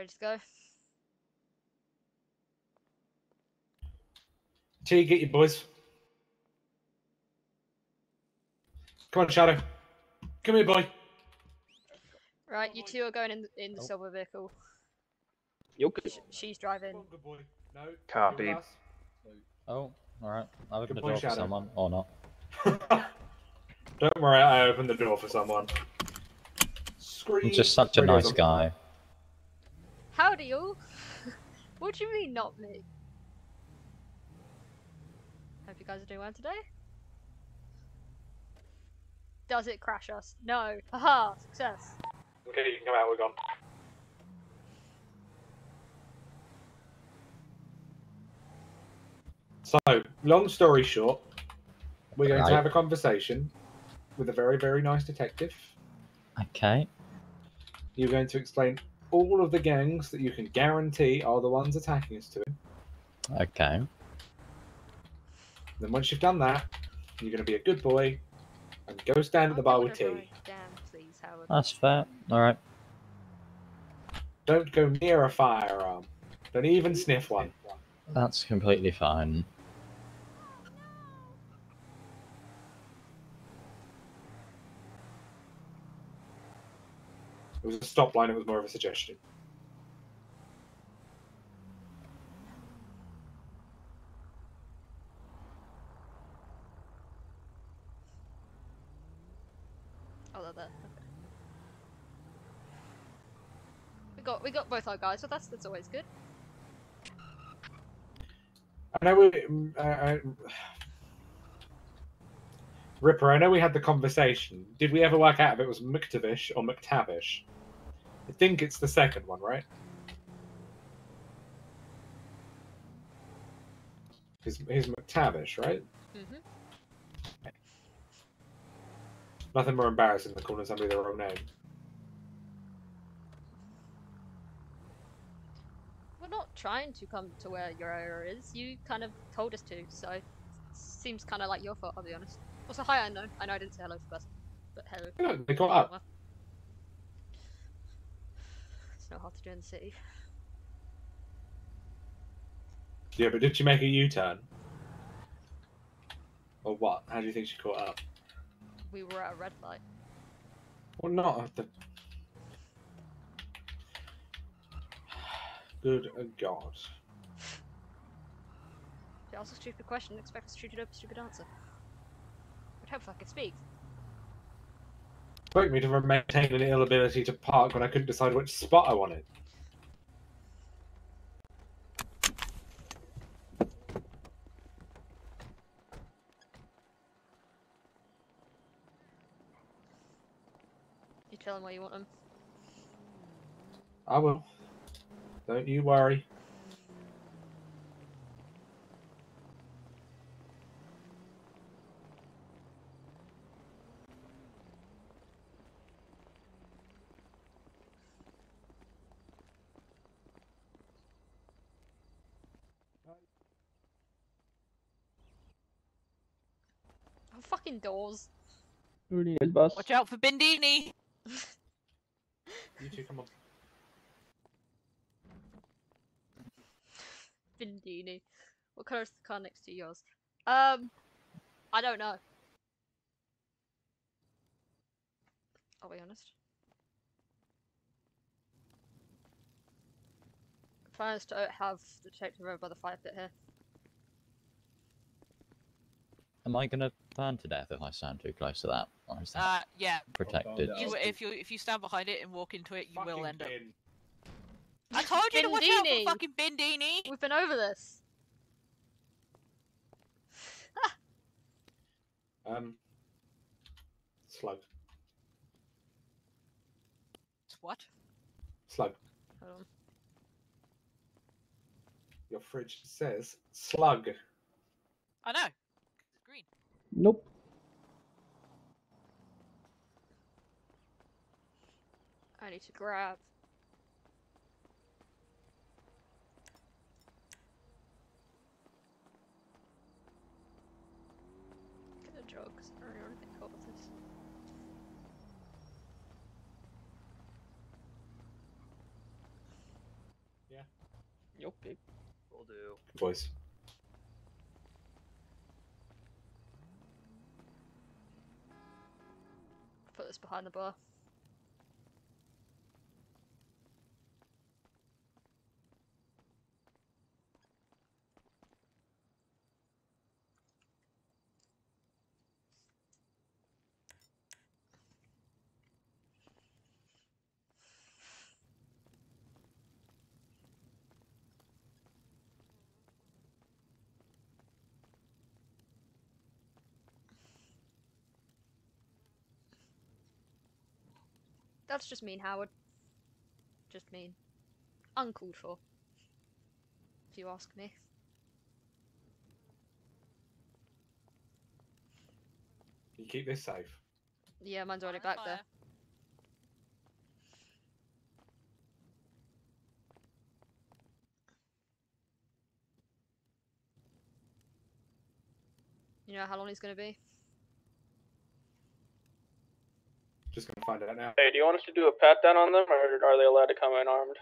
ready to go. T, get your boys. Come on, Shadow. Come here, boy. Right, you two are going in the silver vehicle. You're good. She's driving. Come on, good boy. No. Copy. you're with us. Oh, alright. I'll open Good the boy, door for Shadow. someone, or not. Don't worry, I opened the door for someone. Scream. I'm just such a nice guy. Howdy, you. What do you mean, not me? Hope you guys are doing well today. Does it crash us? No. Haha, success. Okay, you can come out, we're gone. So, long story short, we're going to have a conversation with a very, very nice detective. Okay. You're going to explain all of the gangs that you can guarantee are the ones attacking us to him. Okay. Then once you've done that, you're going to be a good boy and go stand at the bar with T. Damn, please, Howard. That's fair. Alright. Don't go near a firearm. Don't even sniff one. That's completely fine. It was a stop line, it was more of a suggestion. Oh, they're there. Okay. We got both our guys, so that's always good. I know Ripper, I know we had the conversation. Did we ever work out if it was McTavish or McTavish? I think it's the second one, right? He's McTavish, right? Mm-hmm. Nothing more embarrassing than calling somebody their wrong name. We're not trying to come to where your area is. You kind of told us to, so it seems kind of like your fault, I'll be honest. Also, hi, Unknown. I know I didn't say hello first, but hello. Yeah, they got up. Well, it's not hard to do in the city. Yeah, but did she make a U-turn? Or what? How do you think she caught up? We were at a red light. Well, not at the... Good God. If you ask a stupid question, expect a stupid answer. I'd hope I could speak. Spoke me to maintain an ill ability to park when I couldn't decide which spot I wanted. You tell them where you want them. I will. Don't you worry. Oh, fucking doors. Really is, boss. Watch out for Bindini! You two, come on. Bindini. What colour is the car next to yours? I don't know. I'll be honest. Plans to have the detective over by the fire pit here. Am I gonna burn to death if I stand too close to that? Or is that Yeah. protected? If you stand behind it and walk into it, you will Fucking end up. bin. I told you to watch out Bindini! for fucking Bindini! We've been over this. Slug. What? Slug. Hold on. Your fridge says slug. I know. It's green. Nope. I need to grab. Get a drug, because I don't really want to get caught with this. Okay. Will do. Voice. Put this behind the bar. That's just mean, Howard. Just mean. Uncalled for. If you ask me. You keep this safe. Yeah, mine's already Fire, back there. fire. You know how long he's gonna be? Just gonna find out now. Hey, do you want us to do a pat down on them, or are they allowed to come in armed?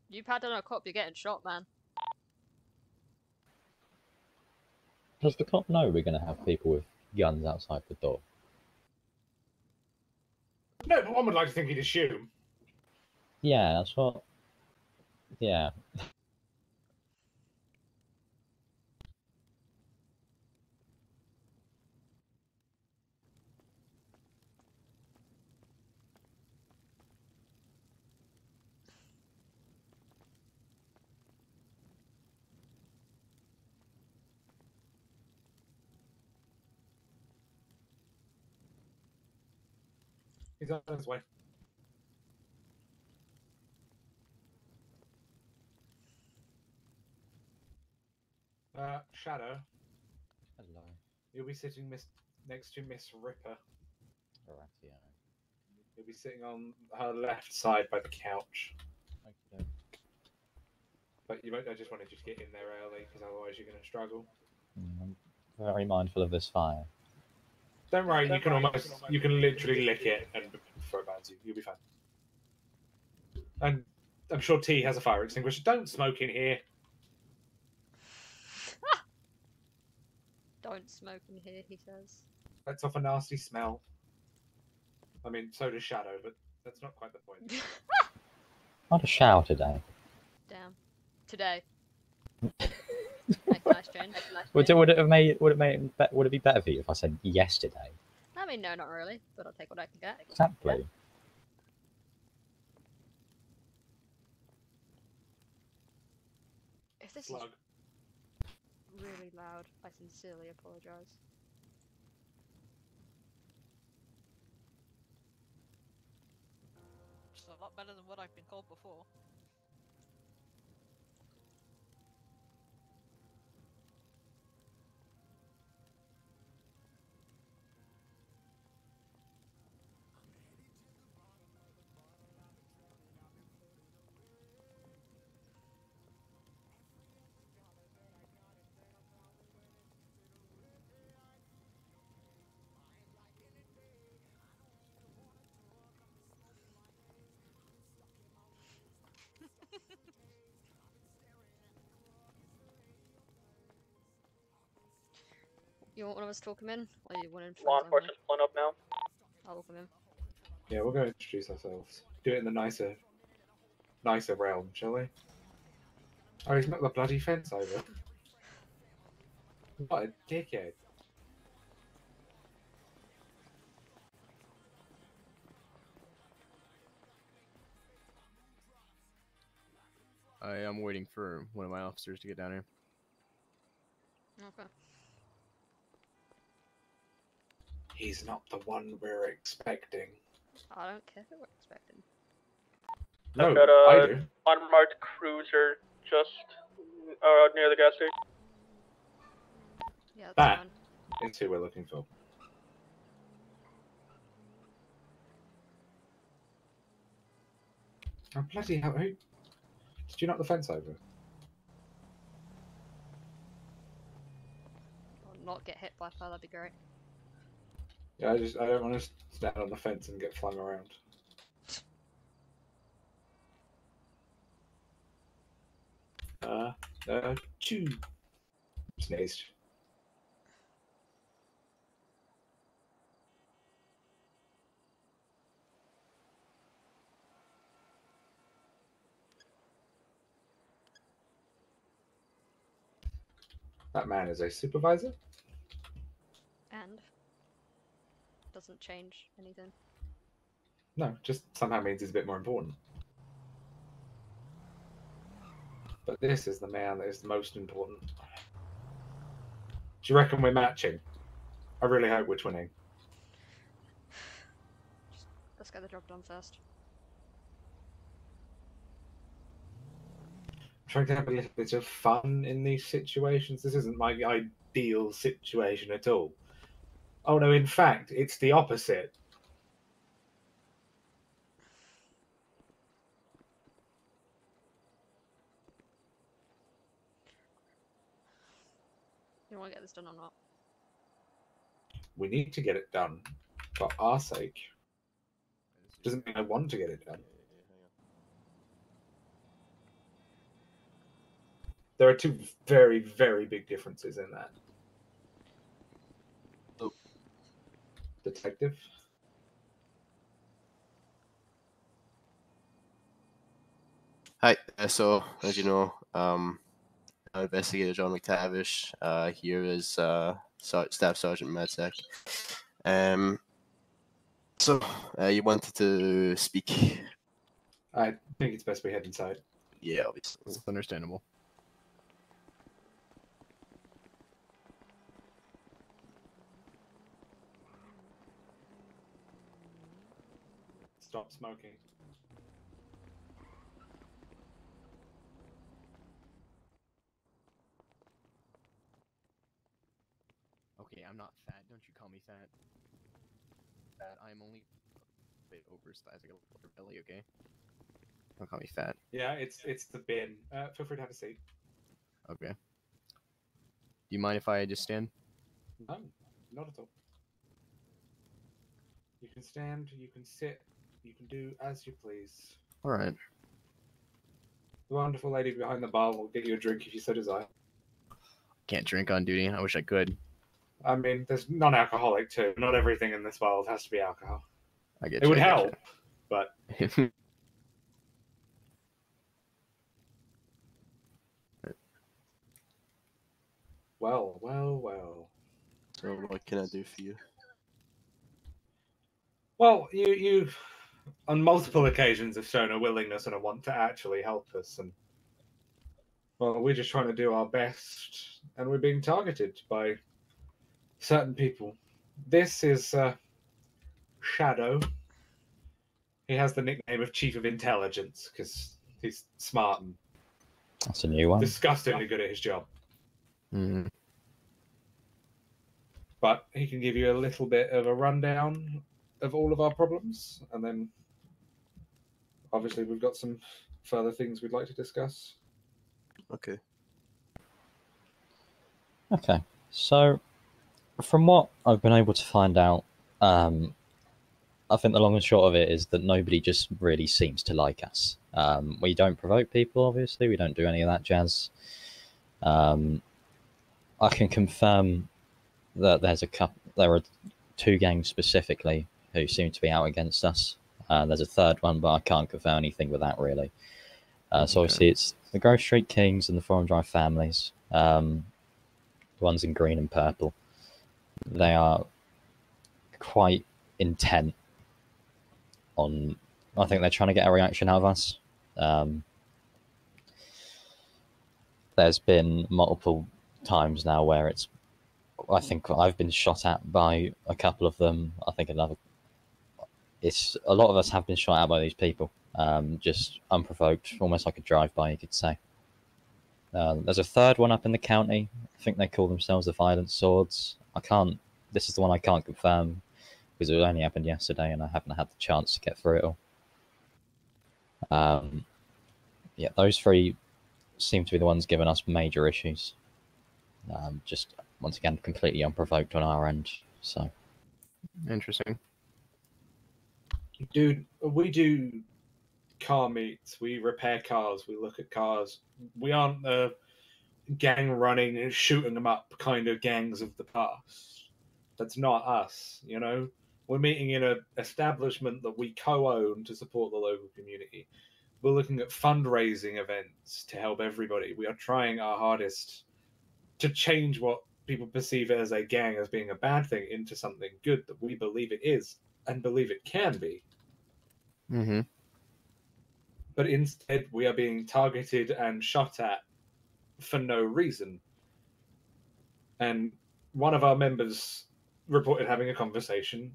You pat down a cop, you're getting shot, man. Does the cop know we're going to have people with guns outside the door? No, but one would like to think he'd assume. Yeah, that's what. Yeah. He's on his way. Shadow, Hello. you'll be sitting next to Miss Ripper. Horatio. You'll be sitting on her left side by the couch. Okay. But I just wanted you to get in there early, because otherwise you're going to struggle. I'm very mindful of this fire. Don't worry, you can literally lick it and throw it back at you. You'll be fine. And I'm sure T has a fire extinguisher. Don't smoke in here. Don't smoke in here, he says. That's off a nasty smell. I mean, so does Shadow, but that's not quite the point. I had a shower today. Damn. Today. Make a nice change. Would it be better for you if I said yesterday? I mean, no, not really, but I'll take what I can get. Exactly. If this Slug. is really loud, I sincerely apologise. Which is a lot better than what I've been called before. You want one of us to talk him in? Or you want him Law enforcement's pulling up now. I'll walk him in. Yeah, we'll go introduce ourselves. Do it in the nicer realm, shall we? Oh, he's knocked the bloody fence over. What a dickhead. I am waiting for one of my officers to get down here. Okay. He's not the one we're expecting. I don't care who we're expecting. No, I've got I a do. unmarked cruiser just near the gas station. Yeah, that's That. fine. It's who we're looking for. Oh, bloody hell. Who? Did you knock the fence over? Or not get hit by fire, that'd be great. Yeah, I don't want to stand on the fence and get flung around. Choo. Sneezed. That man is a supervisor? And doesn't change anything. No, just somehow means he's a bit more important. But this is the man that is the most important. Do you reckon we're matching? I really hope we're twinning. Let's get the job done first. Trying to have a little bit of fun in these situations. This isn't my ideal situation at all. Oh no, in fact, it's the opposite. You want to get this done or not? We need to get it done for our sake. Doesn't mean I want to get it done. There are two very, very big differences in that. Oh. Detective? Hi. So, as you know, Investigator John McTavish. Here is Staff Sergeant Madsec. So, you wanted to speak? I think it's best we head inside. Yeah, obviously. It's understandable. Stop smoking. Okay, I'm not fat. Don't you call me fat. Fat. I'm only a bit oversized. I got a little belly. Okay. Don't call me fat. Yeah, it's the bin. Feel free to have a seat. Okay. Do you mind if I just stand? No, not at all. You can stand, you can sit, you can do as you please. All right. The wonderful lady behind the bar will get you a drink if you so desire. Can't drink on duty. I wish I could. I mean, there's non-alcoholic too. Not everything in this world has to be alcohol. I get It you, would I get help, but you. well, well, well. So, what can I do for you? Well, you on multiple occasions have shown a willingness and a want to actually help us, and well, we're just trying to do our best, and we're being targeted by certain people. This is Shadow. He has the nickname of Chief of Intelligence because he's smart and That's a new one. disgustingly good at his job. Mhm. But he can give you a little bit of a rundown of all of our problems, and then obviously we've got some further things we'd like to discuss. Okay. Okay, so from what I've been able to find out, I think the long and short of it is that nobody just really seems to like us. We don't provoke people, obviously. We don't do any of that jazz. I can confirm that there are two gangs specifically who seem to be out against us. There's a third one, but I can't confirm anything with that really. So obviously it's the Grove Street Kings and the Forum Drive families. The ones in green and purple. They are quite intent on, I think they're trying to get a reaction out of us. There's been multiple times now where I think I've been shot at by a couple of them. I think a lot of us have been shot at by these people, just unprovoked, almost like a drive-by, you could say. There's a third one up in the county. I think they call themselves the Violent Swords. This is the one I can't confirm because it only happened yesterday and I haven't had the chance to get through it all. Yeah, those three seem to be the ones giving us major issues. Just, once again, completely unprovoked on our end. So, Interesting. Dude, we do car meets, we repair cars, we look at cars. We aren't the gang running and shooting them up kind of gangs of the past. That's not us, you know? We're meeting in an establishment that we co-own to support the local community. We're looking at fundraising events to help everybody. We are trying our hardest to change what people perceive as a gang as being a bad thing into something good that we believe it is and believe it can be. Mm-hmm. But instead, we are being targeted and shot at for no reason. And one of our members reported having a conversation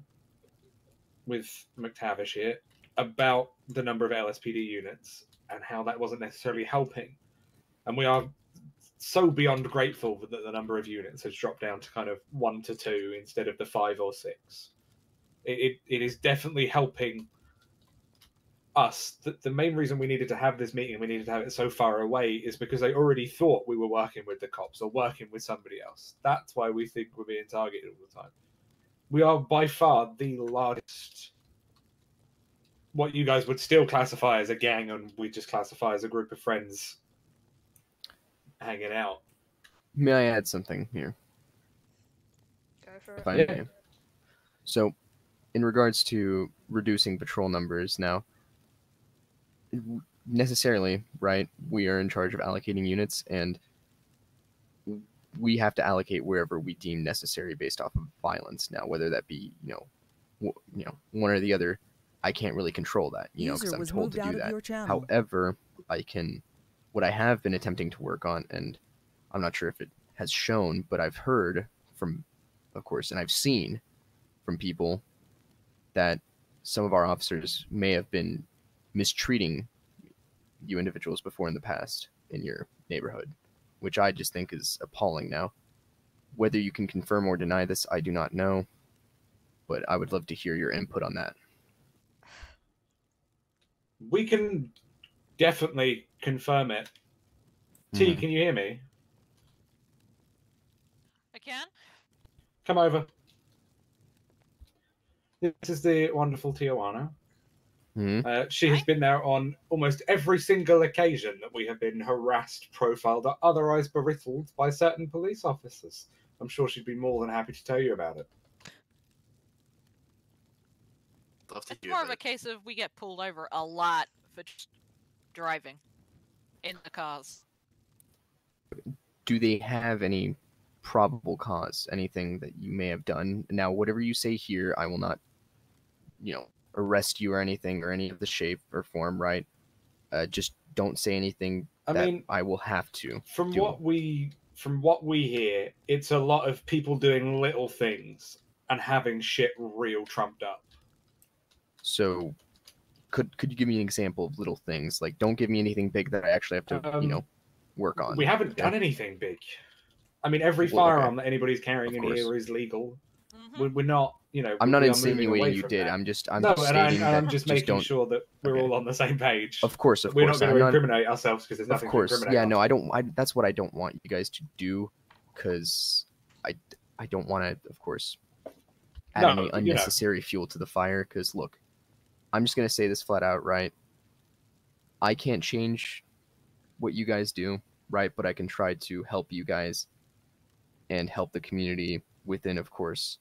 with McTavish here about the number of LSPD units and how that wasn't necessarily helping. And we are so beyond grateful that the number of units has dropped down to kind of 1 to 2 instead of the 5 or 6. It is definitely helping us. The main reason we needed to have this meeting, we needed to have it so far away, is because they already thought we were working with the cops or working with somebody else. That's why we think we're being targeted all the time. We are by far the largest, what you guys would still classify as a gang, and we just classify as a group of friends hanging out. May I add something here? Go for If it. I Yeah. may. So, in regards to reducing patrol numbers, now, necessarily, right, we are in charge of allocating units, and we have to allocate wherever we deem necessary based off of violence. Now, whether that be, one or the other, I can't really control that, because I'm told to do that. However, what I have been attempting to work on, and I'm not sure if it has shown, but I've heard from, of course, and I've seen from people that some of our officers may have been mistreating you individuals before in the past in your neighborhood, which I just think is appalling now. Whether you can confirm or deny this, I do not know, but I would love to hear your input on that. We can definitely confirm it. T, can you hear me? I can? Come over. This is the wonderful Tijuana. She has been there on almost every single occasion that we have been harassed, profiled, or otherwise belittled by certain police officers. I'm sure she'd be more than happy to tell you about it. Love to It's hear more of a that. case of we get pulled over a lot for just driving in the cars. Do they have any probable cause, anything that you may have done? Now, whatever you say here, I will not, arrest you or anything or any of the shape or form, right? Just don't say anything I will have to. From what we hear, it's a lot of people doing little things and having shit real trumped up. So, could you give me an example of little things? Like, don't give me anything big that I actually have to, work on. We haven't done anything big. I mean, every Well, okay. firearm that anybody's carrying Of in here course. is legal. Mm-hmm. We're not, I'm not we are moving insinuating away you from did. that. I'm just No, stating and that I'm just making don't. sure that we're Okay. all on the same page. Of course, We're not going I'm to not. incriminate ourselves because there's Of nothing course, to incriminate. yeah. No, ourselves. that's what I don't want you guys to do, because I don't want to, of course, add No, any unnecessary fuel to the fire. Because look, I'm just gonna say this flat out, right? I can't change what you guys do, right? But I can try to help you guys and help the community within, of course,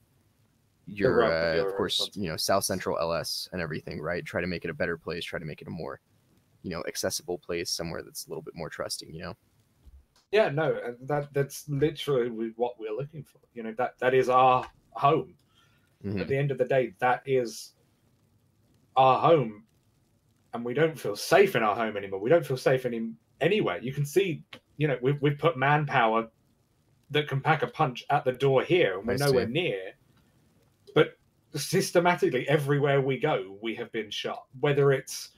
your, realm of your of course, responsibility. South Central LS and everything, right? Try to make it a better place. Try to make it a more, accessible place, somewhere that's a little bit more trusting. Yeah, no, and that's literally what we're looking for. That is our home. Mhm. At the end of the day, that is our home, and we don't feel safe in our home anymore. We don't feel safe anywhere. You can see, we've put manpower that can pack a punch at the door here, and we're I see. nowhere near. But systematically, everywhere we go, we have been shot. Whether it's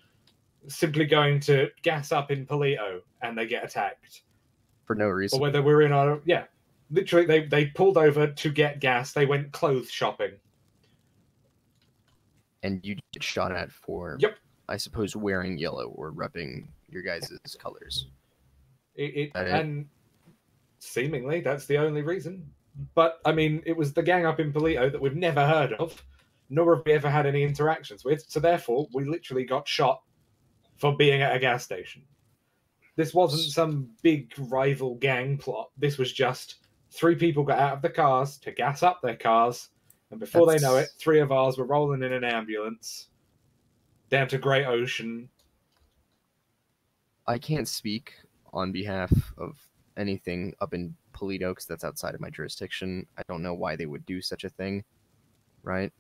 simply going to gas up in Polito and they get attacked, For no or reason. whether we're in our literally they pulled over to get gas. They went clothes shopping. And you get shot at for, Yep. I suppose, wearing yellow or repping your guys' colors. And seemingly that's the only reason. But I mean, it was the gang up in Polito that we've never heard of, nor have we ever had any interactions with. So therefore, we literally got shot for being at a gas station. This wasn't some big rival gang plot. This was just 3 people got out of the cars to gas up their cars, and before they know it, 3 of ours were rolling in an ambulance down to Great Ocean. I can't speak on behalf of anything up in Polito because that's outside of my jurisdiction. I don't know why they would do such a thing, right?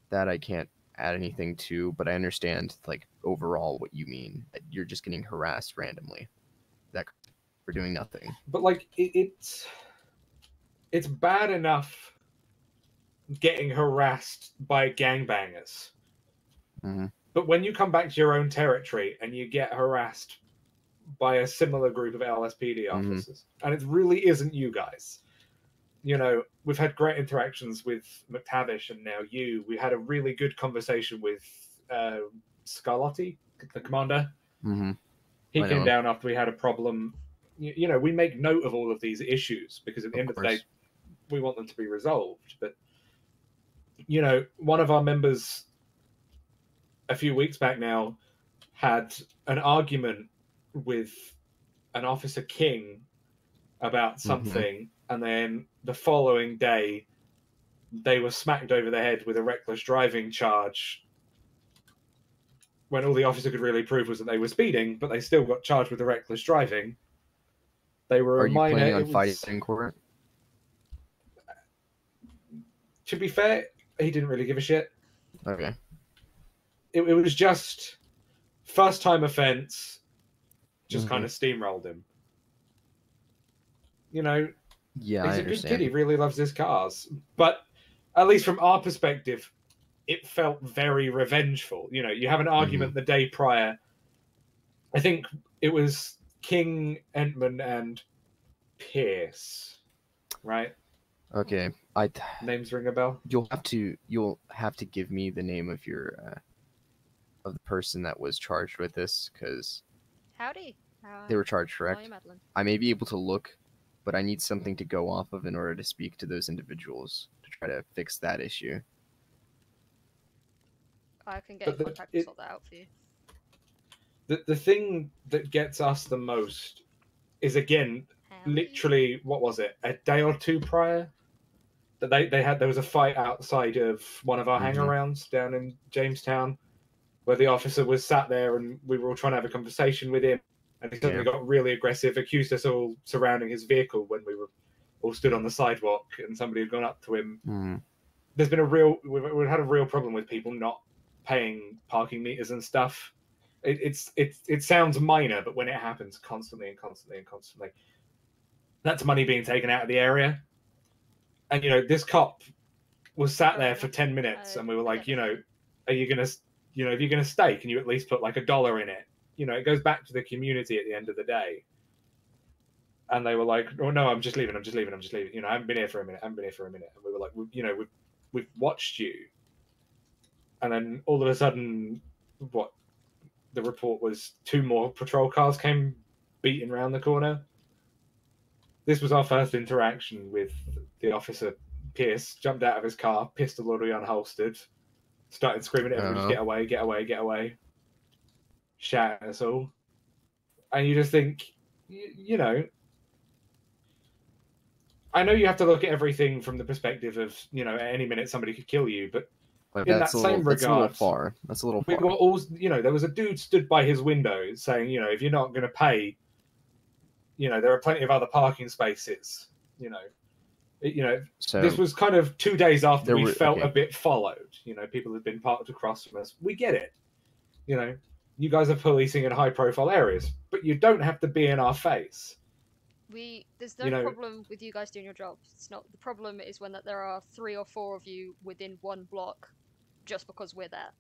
That I can't add anything to, but I understand, like, overall what you mean. That you're just getting harassed randomly. That for doing nothing. But, like, it's bad enough getting harassed by gangbangers. Mm-hmm. But when you come back to your own territory and you get harassed by a similar group of LSPD officers, and it really isn't you guys. You know, we've had great interactions with McTavish and now you. We had a really good conversation with Scarlotti, the commander. Mm-hmm. He came down after we had a problem. You know, we make note of all of these issues because at the end of the day, we want them to be resolved. But, you know, one of our members a few weeks back now had an argument with an Officer King about something, and then the following day they were smacked over the head with a reckless driving charge when all the officer could really prove was that they were speeding, but they still got charged with a reckless driving. They were a minor. Are you planning on fighting in court? To be fair, he didn't really give a shit. Okay. It was just first time offense, just kind of steamrolled him. You know, yeah, he's a good kid. He really loves his cars. But at least from our perspective, it felt very revengeful. You know, you have an argument the day prior. I think it was King, Entman, and Pierce, right? Okay. Names ring a bell? You'll have to give me the name of your of the person that was charged with this, because Howdy. they were charged, How are correct? you, Madeline? I may be able to look, but I need something to go off of in order to speak to those individuals to try to fix that issue. I can get in contact and sort that out for you. The thing that gets us the most is, again, literally, what was it, a day or two prior? That there was a fight outside of one of our hang-arounds down in Jamestown, where the officer was sat there and we were all trying to have a conversation with him, and he suddenly got really aggressive, accused us all surrounding his vehicle when we were all stood on the sidewalk, and somebody had gone up to him. There's been we've had a real problem with people not paying parking meters and stuff. It sounds minor, but when it happens constantly, that's money being taken out of the area. And, you know, this cop was sat there for 10 minutes and we were like, you know, are you going to, you know, if you're going to stay, can you at least put like $1 in it? You know, it goes back to the community at the end of the day. And they were like, oh no, I'm just leaving. You know, I haven't been here for a minute. And we were like, you know, we've watched you. And then all of a sudden, the report was 2 more patrol cars came beating around the corner. This was our first interaction with the officer. Pierce jumped out of his car, pistol already unholstered, started screaming at everybody, get away, get away, get away. Shout at us all. And you just think, you know, I know you have to look at everything from the perspective of, you know, at any minute somebody could kill you, but in that same regard, that's a little far. That's a little far. We were all, you know, there was a dude stood by his window saying, you know, if you're not going to pay, you know, there are plenty of other parking spaces. You know, so this was kind of 2 days after we felt a bit followed. You know, people had been parked across from us. We get it. You know, you guys are policing in high-profile areas, but you don't have to be in our face. There's no problem with you guys doing your jobs. It's not. The problem is when there are 3 or 4 of you within one block, just because we're there.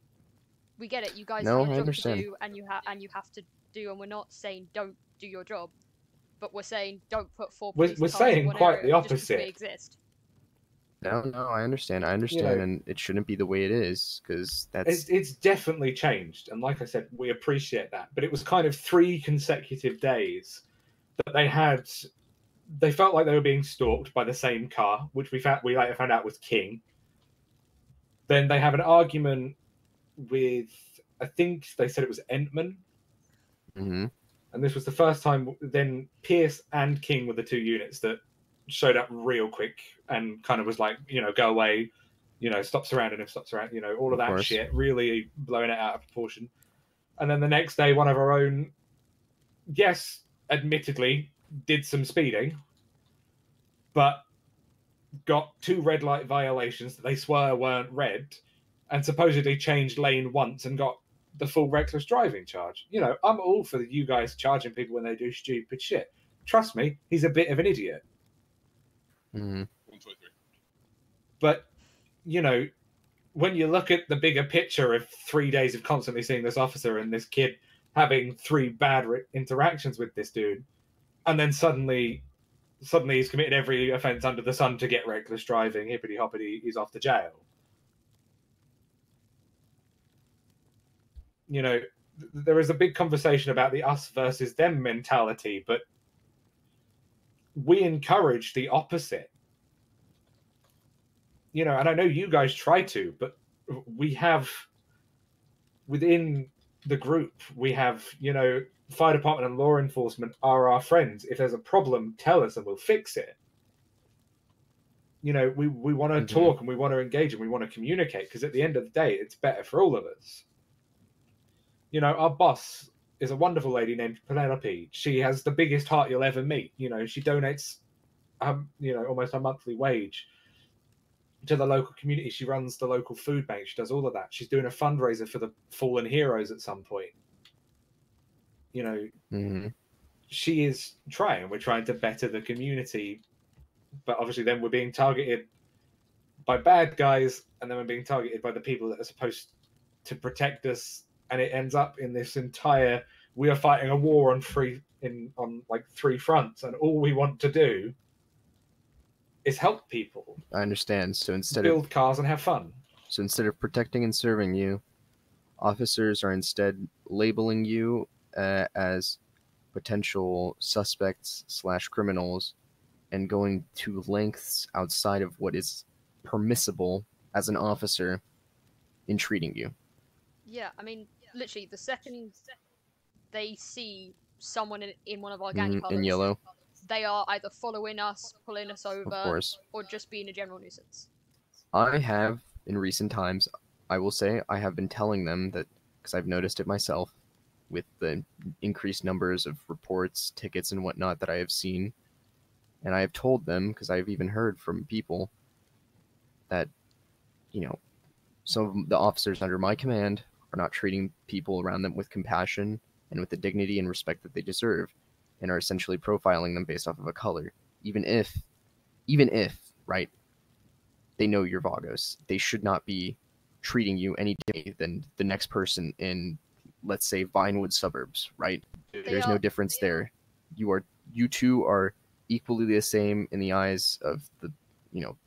We get it. You guys have a job to do, and you have to do. And we're not saying don't do your job, but we're saying don't put 4 police We're cars saying in one quite area the opposite. just because we exist. No, I understand, You know, and it shouldn't be the way it is, because that's... It's definitely changed, and like I said, we appreciate that, but it was kind of 3 consecutive days that they felt like they were being stalked by the same car, which we later found out was King. Then they have an argument with I think they said it was Entman. Mm-hmm. And this was the first time then Pierce and King were the two units that showed up real quick and kind of was like, go away, stop surrounding him, stop surrounding, all of that course. shit, really blowing it out of proportion. And then the next day, one of our own, yes, admittedly, did some speeding, but got 2 red light violations that they swear weren't red, and supposedly changed lane once and got the full reckless driving charge. I'm all for you guys charging people when they do stupid shit. Trust me, he's a bit of an idiot. Mm-hmm. But, when you look at the bigger picture of 3 days of constantly seeing this officer and this kid having 3 bad interactions with this dude, and then suddenly he's committed every offence under the sun to get reckless driving, hippity hoppity, he's off to jail. There is a big conversation about the us versus them mentality, but we encourage the opposite. And I know you guys try to, but we have, within the group, we have, fire department and law enforcement are our friends. If there's a problem, tell us and we'll fix it. We want to talk and we want to engage and we want to communicate, because at the end of the day, it's better for all of us. Our boss is a wonderful lady named Penelope. She has the biggest heart you'll ever meet. She donates, almost a monthly wage to the local community. She runs the local food bank. She does all of that. She's doing a fundraiser for the fallen heroes at some point. She is trying. We're trying to better the community, but obviously then we're being targeted by bad guys, and then we're being targeted by the people that are supposed to protect us, and it ends up in this entire, we are fighting a war on 3 fronts, and all we want to do is help people. I understand. So instead build cars and have fun. So instead of protecting and serving you, officers are instead labeling you as potential suspects / criminals, and going to lengths outside of what is permissible as an officer in treating you. Yeah, I mean, literally, the second they see someone in one of our gang colours, in yellow, they are either following us, pulling us over, of course, or just being a general nuisance. I have, in recent times, I will say, I have been telling them that, because I've noticed it myself, with the increased numbers of reports, tickets, and whatnot that I have seen, and I have told them, because I've even heard from people, that, some of the officers under my command are not treating people around them with compassion and with the dignity and respect that they deserve, and are essentially profiling them based off of a color. Even if, right, they know you're Vagos, they should not be treating you any differently than the next person in, let's say, Vinewood suburbs, right? There's no difference there. You two are equally the same in the eyes of the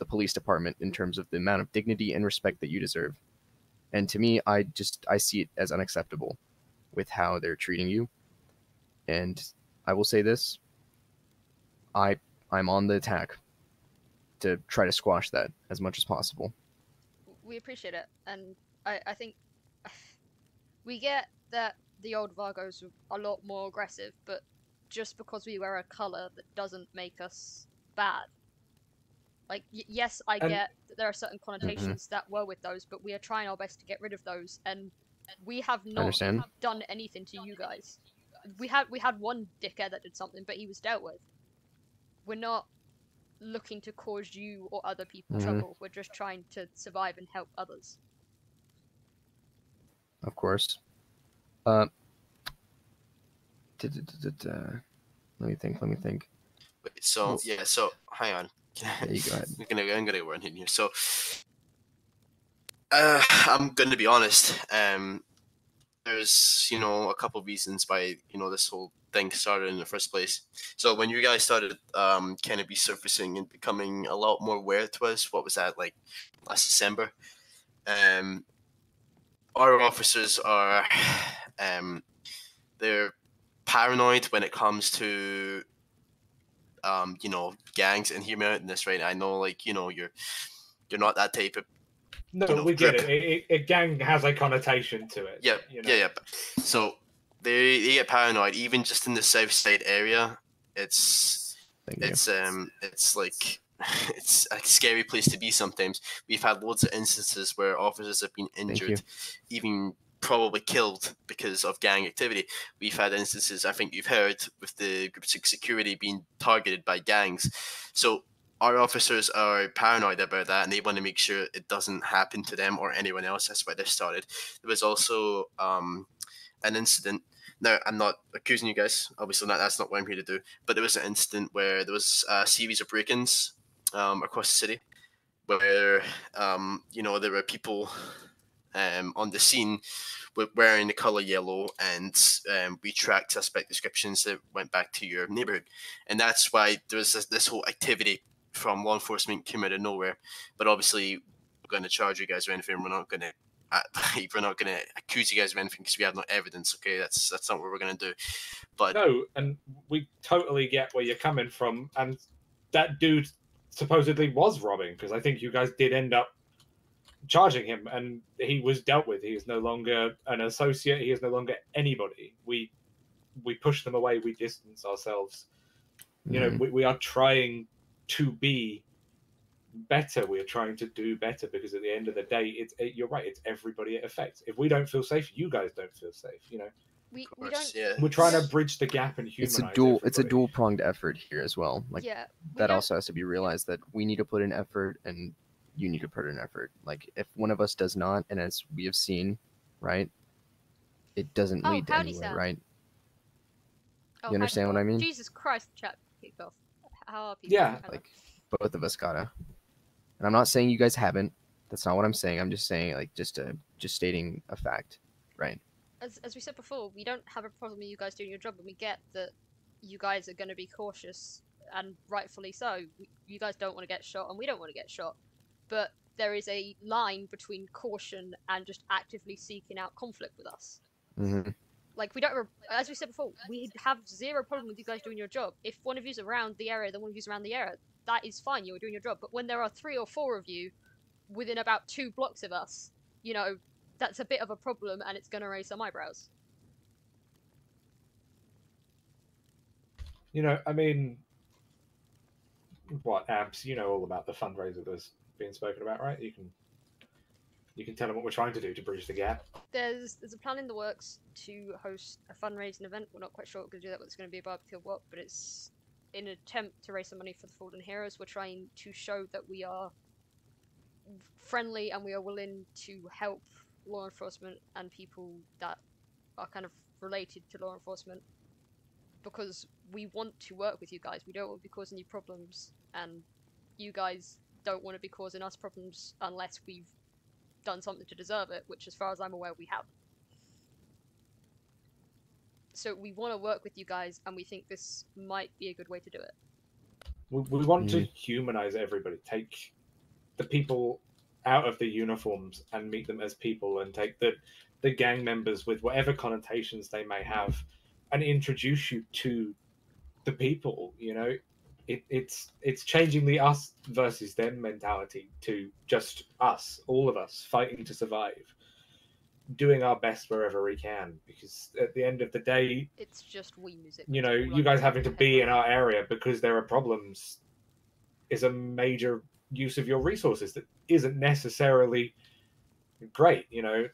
police department in terms of the amount of dignity and respect that you deserve. And to me, I see it as unacceptable with how they're treating you. And I will say this, I'm on the attack to try to squash that as much as possible. We appreciate it, and I think we get that the old Vagos are a lot more aggressive, but just because we wear a colour, that doesn't make us bad. Like, yes, I get that there are certain connotations that were with those, but we are trying our best to get rid of those, and we have not done anything to you guys. We had one dickhead that did something, but he was dealt with. We're not looking to cause you or other people trouble. We're just trying to survive and help others. Of course. Let me think. Wait, so hang on. Yeah, you go ahead. I'm gonna run in here. So, I'm gonna be honest. There's a couple reasons why this whole thing started in the first place. So when you guys started cannabis surfacing and becoming a lot more aware to us, what was that, like last December? Our officers are they're paranoid when it comes to gangs. And hear me out in this, right? I know, like, you're not that type of No, you know, we get grip. it. A gang has a connotation to it. Yeah, you know? yeah. So they get paranoid, even just in the South Side area. It's like it's a scary place to be sometimes. We've had loads of instances where officers have been injured, even probably killed because of gang activity. We've had instances, I think you've heard, with the Group 6 security being targeted by gangs. So our officers are paranoid about that, and they want to make sure it doesn't happen to them or anyone else. That's why this started. There was also an incident. Now, I'm not accusing you guys. Obviously, that's not what I'm here to do. But there was an incident where there was a series of break-ins across the city, where there were people on the scene wearing the color yellow, and we tracked suspect descriptions that went back to your neighborhood, and that's why there was this whole activity from law enforcement came out of nowhere. But obviously, we're going to charge you guys or anything. We're not going to accuse you guys of anything because we have no evidence. Okay, that's not what we're going to do. But no, and we totally get where you're coming from. And that dude supposedly was robbing, because I think you guys did end up charging him, and he was dealt with. He is no longer an associate. He is no longer anybody. We push them away. We distance ourselves. You know, we are trying to be better. We are trying to do better, because at the end of the day, you're right. It's everybody it affects. If we don't feel safe, you guys don't feel safe. You know, we don't. Yeah. We're trying to bridge the gap and humanize. It's a dual pronged effort here as well. Like that also has to be realized, that we need to put in effort and you need to put in effort. Like if one of us does not, and as we have seen, right, it doesn't lead to anywhere, right? You understand what I mean? Jesus Christ, chat kicked off. How are people? Yeah, like both of us gotta. And I'm not saying you guys haven't. That's not what I'm saying. I'm just saying, like, just stating a fact, right? As we said before, we don't have a problem with you guys doing your job, and we get that you guys are going to be cautious, and rightfully so. You guys don't want to get shot, and we don't want to get shot. But there is a line between caution and just actively seeking out conflict with us. Mm-hmm. Like, we don't, as we said before, we have zero problem with you guys doing your job. If one of you's around the area, then one of you's around the area. That is fine, you're doing your job. But when there are 3 or 4 of you within about 2 blocks of us, you know, that's a bit of a problem, and it's going to raise some eyebrows. You know, I mean, what, Abs, you know all about the fundraiser that's being spoken about, right? You can tell them what we're trying to do to bridge the gap. There's a plan in the works to host a fundraising event. We're not quite sure what we're going to do that, whether it's going to be a barbecue or what, but it's in an attempt to raise some money for the Fallen Heroes. We're trying to show that we are friendly and we are willing to help law enforcement and people that are kind of related to law enforcement, because we want to work with you guys. We don't want to be causing you problems, and you guys don't want to be causing us problems unless we've done something to deserve it, which as far as I'm aware we have. So we want to work with you guys, and we think this might be a good way to do it. We want to humanize everybody, take the people out of the uniforms and meet them as people, and take the gang members with whatever connotations they may have and introduce you to the people. You know, it's changing the us versus them mentality to just us, all of us fighting to survive, doing our best wherever we can, because at the end of the day, it's just we music. You know, you guys having to be in our area because there are problems is a major use of your resources that isn't necessarily great. You know,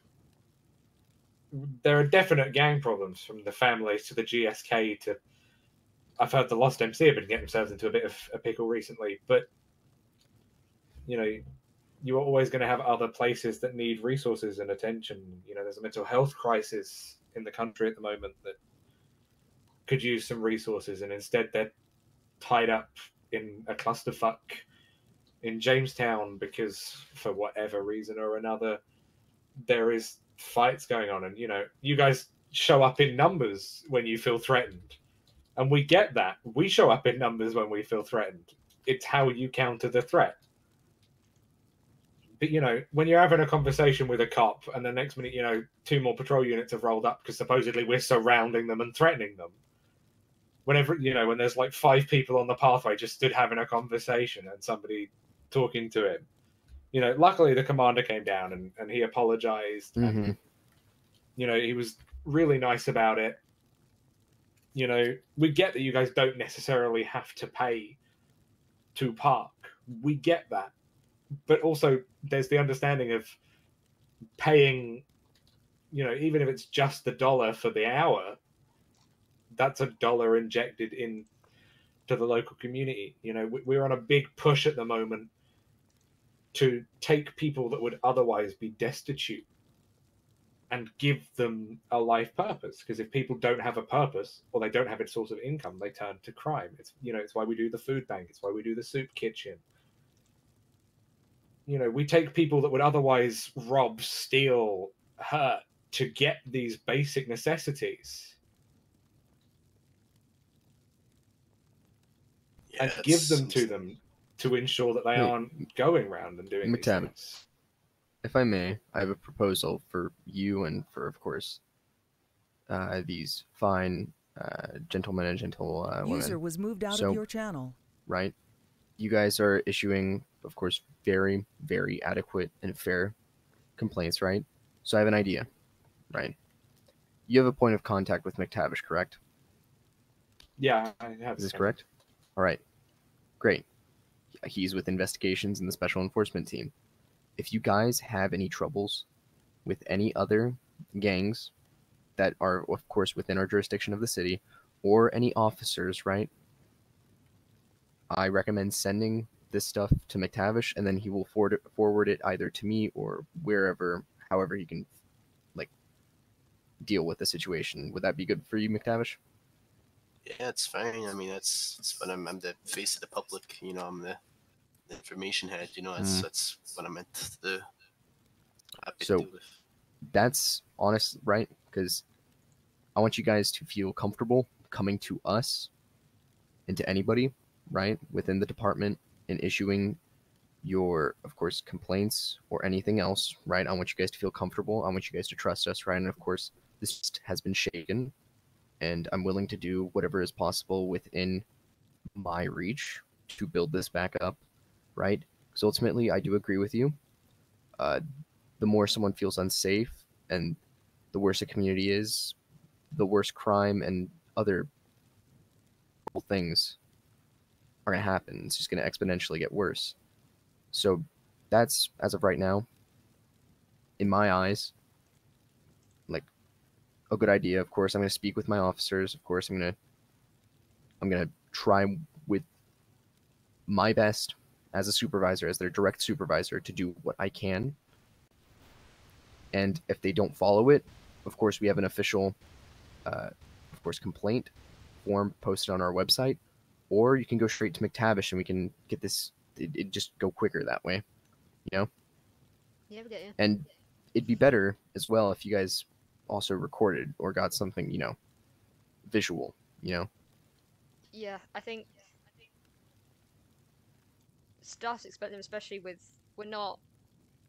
there are definite gang problems, from the families to the GSK to, I've heard the Lost MC have been getting themselves into a bit of a pickle recently, but you know, you're always going to have other places that need resources and attention. You know, there's a mental health crisis in the country at the moment that could use some resources, and instead they're tied up in a clusterfuck in Jamestown because for whatever reason or another there is fights going on. And you know, you guys show up in numbers when you feel threatened, and we get that. We show up in numbers when we feel threatened. It's how you counter the threat. But you know, when you're having a conversation with a cop and the next minute, you know, 2 more patrol units have rolled up because supposedly we're surrounding them and threatening them. Whenever, you know, when there's like 5 people on the pathway just stood having a conversation and somebody talking to him, You know, luckily the commander came down and he apologized. Mm-hmm. And, you know, he was really nice about it. You know, we get that you guys don't necessarily have to pay to park. We get that. But also, there's the understanding of paying, you know, even if it's just $1 for the hour, that's $1 injected in to the local community. You know, we're on a big push at the moment to take people that would otherwise be destitute and give them a life purpose. Because if people don't have a purpose or they don't have a source of income, they turn to crime. It's, you know, it's why we do the food bank. It's why we do the soup kitchen. You know, we take people that would otherwise rob, steal, hurt to get these basic necessities and give them to them to ensure that they aren't going around and doing these things. If I may, I have a proposal for you and for, of course, these fine gentlemen and women. User was moved out of your channel. Right? You guys are issuing, of course, very, very adequate and fair complaints, right? So I have an idea, right? You have a point of contact with McTavish, correct? Yeah, I have. Is this correct? All right. Great. He's with investigations in the special enforcement team. If you guys have any troubles with any other gangs that are, of course, within our jurisdiction of the city, or any officers, right? I recommend sending this stuff to McTavish, and then he will forward it either to me or wherever, however he can, like, deal with the situation. Would that be good for you, McTavish? Yeah, it's fine. I mean, that's what I'm the face of the public. You know, I'm the information head. You know, that's what I meant to do. So that's honest, right? Because I want you guys to feel comfortable coming to us and to anybody, right, within the department and issuing your, of course, complaints or anything else, right? I want you guys to feel comfortable. I want you guys to trust us, right? And of course, this has been shaken, and I'm willing to do whatever is possible within my reach to build this back up, right? Because ultimately, I do agree with you. The more someone feels unsafe and the worse a community is, the worse crime and other things are going to happen. It's just going to exponentially get worse. So that's, as of right now, in my eyes, like a good idea. Of course, I'm going to speak with my officers. Of course, I'm going to try with my best as a supervisor, as their direct supervisor, to do what I can. And if they don't follow it, of course, we have an official, of course, complaint form posted on our website, or you can go straight to McTavish and we can get this, it just go quicker that way, you know? Yeah, we get you. And it'd be better as well if you guys also recorded or got something, you know, visual, you know? Yeah, I think staff's expecting, especially with, we're not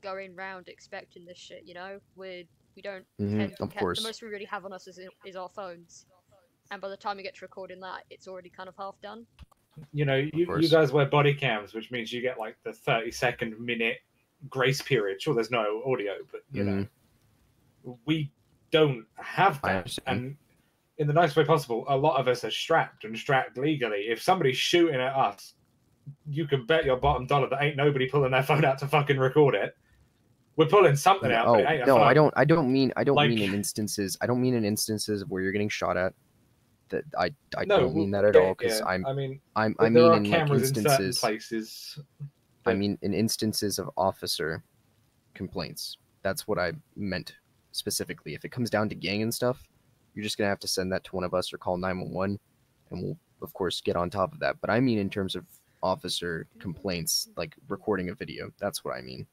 going round expecting this shit, you know? We don't tend to, of course. the most we really have on us is our phones. And by the time we get to recording that, it's already kind of half done. You know, you guys wear body cams, which means you get like the 30-second minute grace period. Sure, there's no audio, but you know, we don't have that. And in the nicest way possible, a lot of us are strapped and strapped legally. If somebody's shooting at us, you can bet your bottom dollar that ain't nobody pulling their phone out to fucking record it. We're pulling something out. But it ain't a phone. I don't mean in instances. I don't mean in instances of where you're getting shot at. That I don't mean that at all, because I mean in like instances. Places. I mean in instances of officer complaints. That's what I meant specifically. If it comes down to gang and stuff, you're just gonna have to send that to one of us or call 911, and we'll of course get on top of that. But I mean in terms of officer complaints, like recording a video. That's what I mean.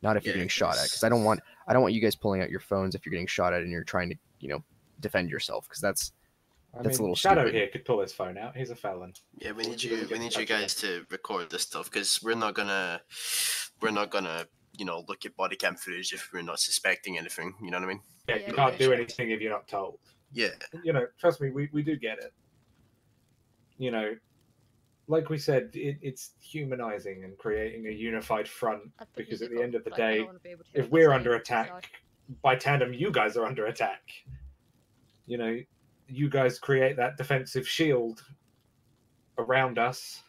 Not if you're getting shot at, because I don't want you guys pulling out your phones if you're getting shot at and you're trying to, you know, defend yourself, because that's a little Shadow stupid. here could pull his phone out. He's a felon. Yeah, we need you guys to record this stuff, because we're not gonna, you know, look at body cam footage if we're not suspecting anything. You know what I mean? Yeah, you can't do anything if you're not told. Yeah. You know, trust me, we do get it. You know, like we said, it's humanizing and creating a unified front, because at the end of the day, if we're under attack, by tandem, you guys are under attack. You know, you guys create that defensive shield around us,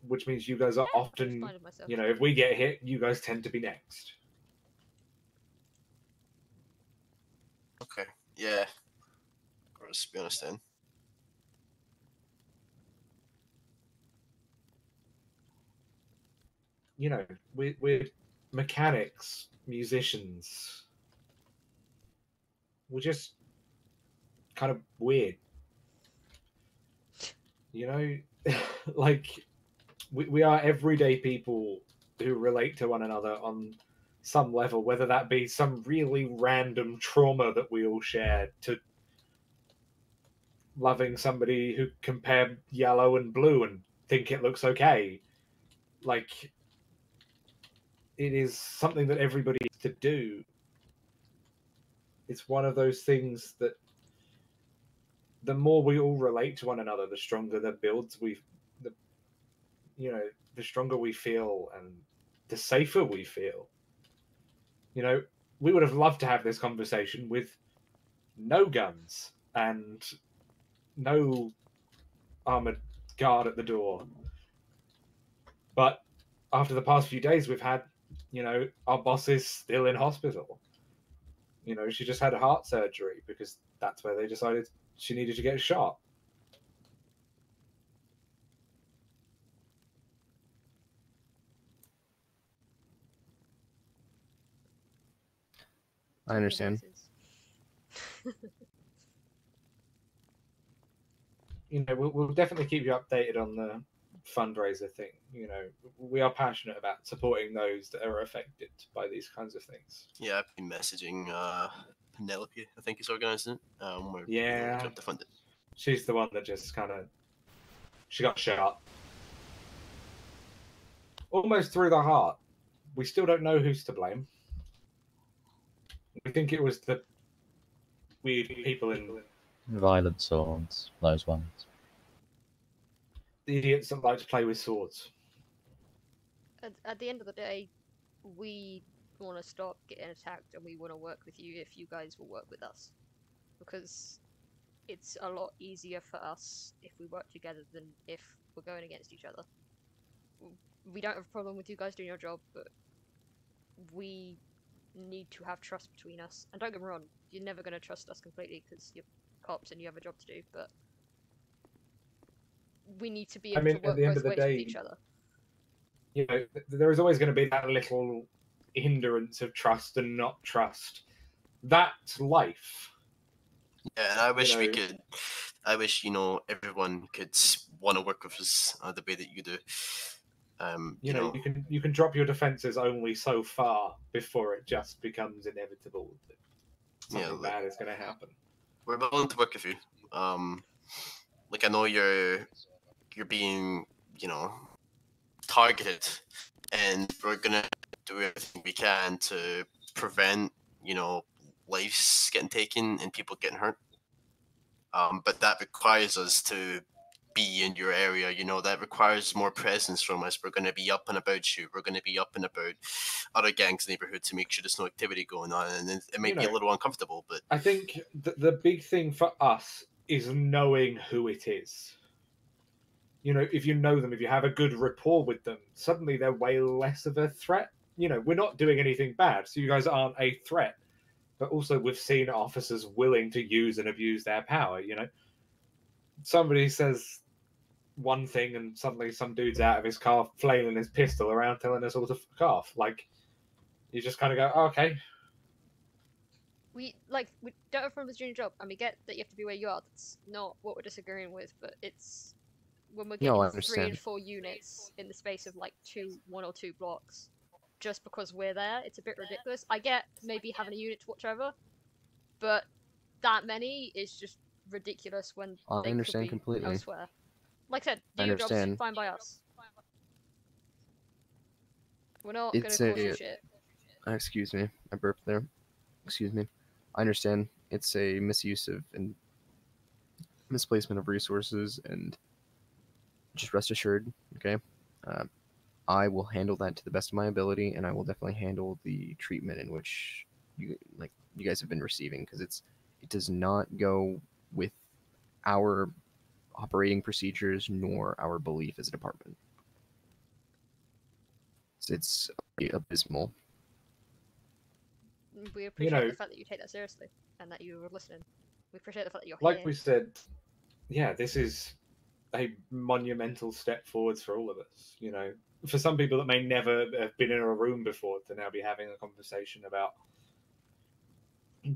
which means you guys are often, you know, if we get hit, you guys tend to be next. Okay, yeah. Of course, we understand. You know, we're mechanics, musicians. We're just kind of weird. You know, like we are everyday people who relate to one another on some level, whether that be some really random trauma that we all share, to loving somebody who compare yellow and blue and think it looks okay. Like, it is something that everybody needs to do. It's one of those things that the more we all relate to one another, the stronger the builds the stronger we feel and the safer we feel. You know, we would have loved to have this conversation with no guns and no armored guard at the door. But after the past few days, we've had, you know, our boss is still in hospital. You know, she just had a heart surgery because that's where they decided she needed to get shot. I understand. You know, we'll definitely keep you updated on the fundraiser thing. You know, we are passionate about supporting those that are affected by these kinds of things. Yeah, I've been messaging Penelope, I think he's organising it. Yeah, to fund it. She's the one that just kind of, she got shot almost through the heart. We still don't know who's to blame. We think it was the weird people in violent swords, those ones. The idiots that like to play with swords. At the end of the day, we want to stop getting attacked, and we want to work with you if you guys will work with us, because it's a lot easier for us if we work together than if we're going against each other. We don't have a problem with you guys doing your job, but we need to have trust between us. And don't get me wrong, you're never going to trust us completely because you're cops and you have a job to do, but we need to be able to work both ways with each other. You know, there is always going to be that little hindrance of trust and not trust. That's life. Yeah, and I wish we could. I wish, you know, everyone could want to work with us the way that you do. You know, you can drop your defenses only so far before it just becomes inevitable that something bad is going to happen. We're willing to work with you. Like, I know you're being, you know, targeted, and we're gonna do everything we can to prevent, you know, lives getting taken and people getting hurt. But that requires us to be in your area. You know, that requires more presence from us. We're going to be up and about you. We're going to be up and about other gangs' neighborhood to make sure there's no activity going on. And it may be a little uncomfortable, but I think the big thing for us is knowing who it is. You know, if you know them, if you have a good rapport with them, suddenly they're way less of a threat. You know, we're not doing anything bad, so you guys aren't a threat. But also, we've seen officers willing to use and abuse their power. You know, somebody says one thing and suddenly some dude's out of his car flailing his pistol around telling us all to fuck off. Like, you just kind of go, oh, okay. We don't have problems doing your job, and we get that you have to be where you are. That's not what we're disagreeing with, but it's when we're getting 3 and 4 units in the space of like 1 or 2 blocks, just because we're there, it's a bit ridiculous. I get maybe having a unit to watch over, but that many is just ridiculous when I they understand could be completely. elsewhere. Like I said, do your jobs, fine by us. We're not going to cause you shit. Excuse me, I burped there. Excuse me. I understand it's a misuse of and misplacement of resources, and just rest assured, okay? I will handle that to the best of my ability, and I will definitely handle the treatment in which you guys have been receiving, because it does not go with our operating procedures nor our belief as a department. It's abysmal. We appreciate the fact that you take that seriously and that you were listening. We appreciate the fact that you're like here. we said, yeah, this is a monumental step forwards for all of us. You know, for some people that may never have been in a room before to now be having a conversation about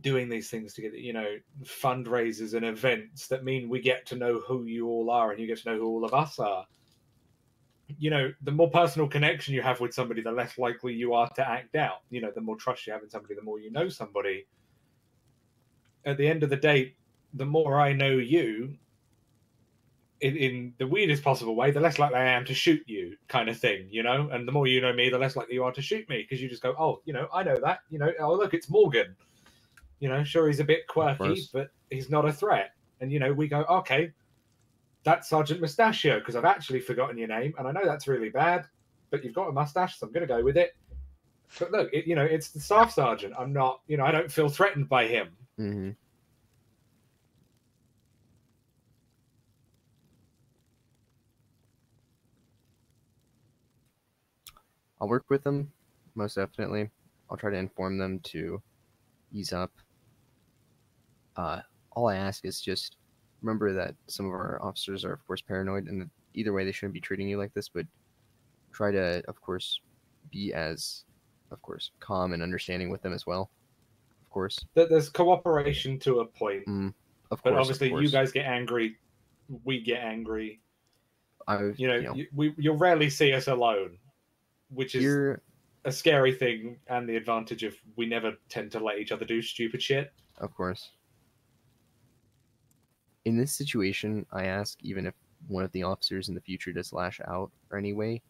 doing these things together, you know, fundraisers and events that mean we get to know who you all are and you get to know who all of us are. You know, the more personal connection you have with somebody, the less likely you are to act out. You know, the more trust you have in somebody, the more you know somebody. At the end of the day, the more I know you, in the weirdest possible way, the less likely I am to shoot you, kind of thing, you know? And the more you know me, the less likely you are to shoot me, because you just go, oh, you know, I know that. You know, oh, look, it's Morgan. You know, sure, he's a bit quirky, but he's not a threat. And, you know, we go, okay, that's Sergeant Mustachio, because I've actually forgotten your name, and I know that's really bad, but you've got a mustache, so I'm going to go with it. But look, you know, it's the staff sergeant. I'm not, you know, I don't feel threatened by him. Mm-hmm. I'll work with them, most definitely. I'll try to inform them to ease up. All I ask is just remember that some of our officers are, of course, paranoid, and either way, they shouldn't be treating you like this, but try to, of course, be as, of course, calm and understanding with them as well, of course. There's cooperation to a point. Of course, but obviously, of course. you guys get angry, we get angry. You'll rarely see us alone, which is a scary thing, and the advantage of we never tend to let each other do stupid shit. Of course. In this situation, I ask, even if one of the officers in the future does lash out or any way,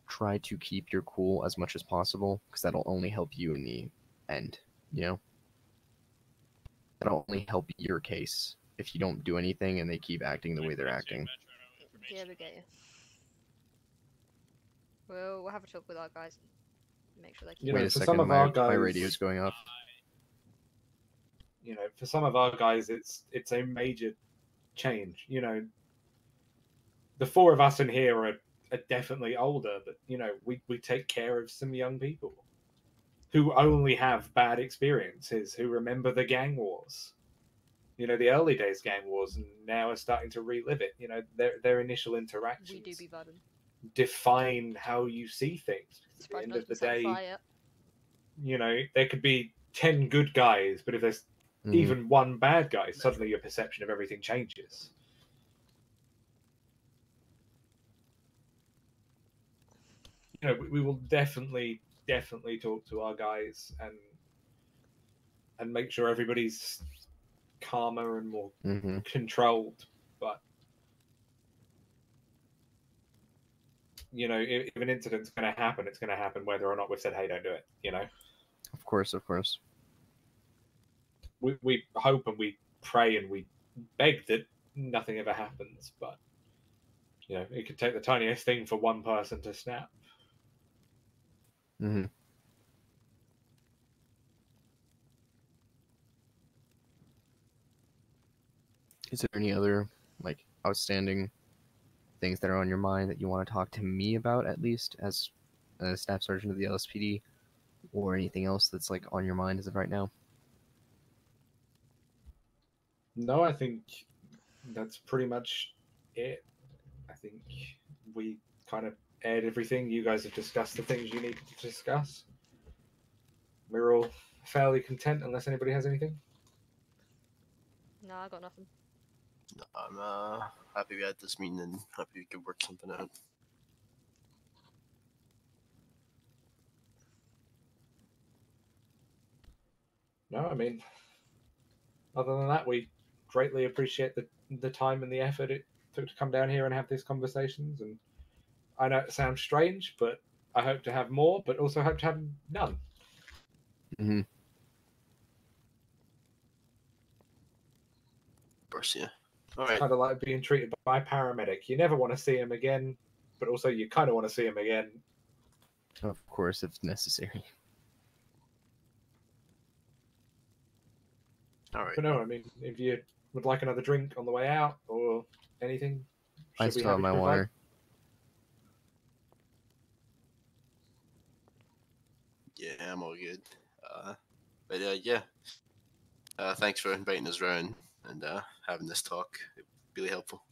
try to keep your cool as much as possible, because that'll only help you in the end, you know? That'll only help your case if you don't do anything and they keep acting the way they're acting. Yeah, we get you. We'll have a talk with our guys and make sure they keep. Wait a second, my radio's going off. You know, for some of our guys, it's a major change. You know, the four of us in here are definitely older, but you know, we take care of some young people who only have bad experiences, who remember the gang wars. You know, the early days gang wars, and now are starting to relive it. You know, their initial interactions. We do be burdened. Define how you see things. At the end of the day, you know, there could be 10 good guys, but if there's even one bad guy, suddenly your perception of everything changes. You know, we will definitely talk to our guys and make sure everybody's calmer and more controlled. But you know, if an incident's going to happen, it's going to happen whether or not we've said, "Hey, don't do it." You know. Of course, of course. We hope and we pray and we beg that nothing ever happens, but you know, it could take the tiniest thing for one person to snap. Mm-hmm. Is there any other outstanding things that are on your mind that you want to talk to me about, at least as a staff sergeant of the LSPD, or anything else that's on your mind as of right now? No, I think that's pretty much it. I think we kind of aired everything. You guys have discussed the things you needed to discuss. We're all fairly content, unless anybody has anything. No, I got nothing. I'm happy we had this meeting and happy we could work something out. No, I mean, other than that, we greatly appreciate the time and the effort it took to come down here and have these conversations. And I know it sounds strange, but I hope to have more, but also hope to have none. Mm-hmm. Of course, yeah. All right. Kind of like being treated by a paramedic. You never want to see him again, but also you kind of want to see him again. Of course, if necessary. All right. But no, I mean, if you would like another drink on the way out or anything, I still have my water. Yeah, I'm all good. But yeah. Thanks for inviting us around and having this talk. It really helpful.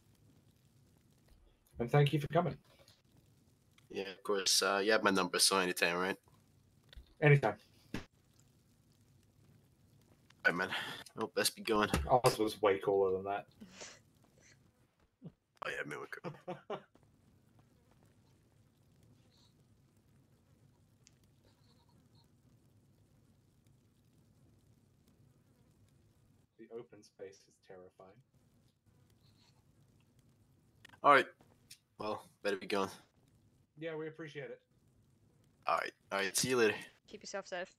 And thank you for coming. Yeah, of course. You have my number, so anytime, right? Anytime. All right, man. Oh, best be going. Ours was way cooler than that. Oh yeah, maybe we could. The open space is terrifying. All right. Well, better be going. Yeah, we appreciate it. All right. See you later. Keep yourself safe.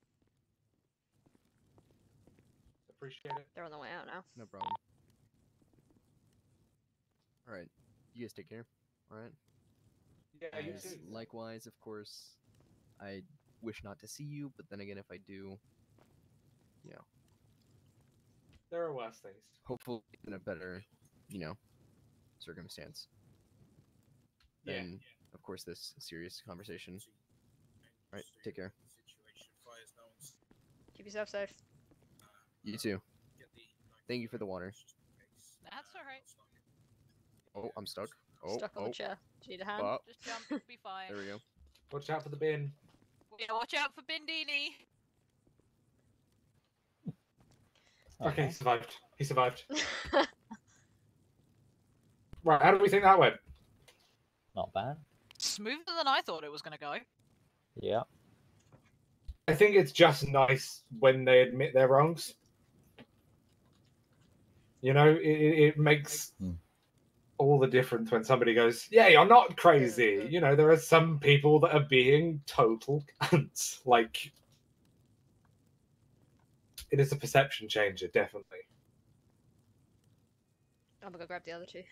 Appreciate it. They're on the way out now. No problem. All right. You guys take care. All right. Yeah, you As too. likewise, of course, I wish not to see you, but then again, if I do, you know, There are worse things. hopefully in a better, you know, circumstance than, of course, this serious conversation. All right. Take care. Keep yourself safe. You too. Thank you for the water. That's alright. Oh, I'm stuck. Oh, Stuck on the chair. Do you need a hand? Just jump, it'll be fine. There we go. Watch out for the bin. Yeah, watch out for Bindini. Okay, he survived. He survived. Right, how do we think that went? Not bad. Smoother than I thought it was going to go. Yeah. I think it's just nice when they admit their wrongs. You know, it makes all the difference when somebody goes, yeah, you're not crazy. You know, there are some people that are being total cunts. Like, it is a perception changer, definitely. I'm gonna go grab the other two.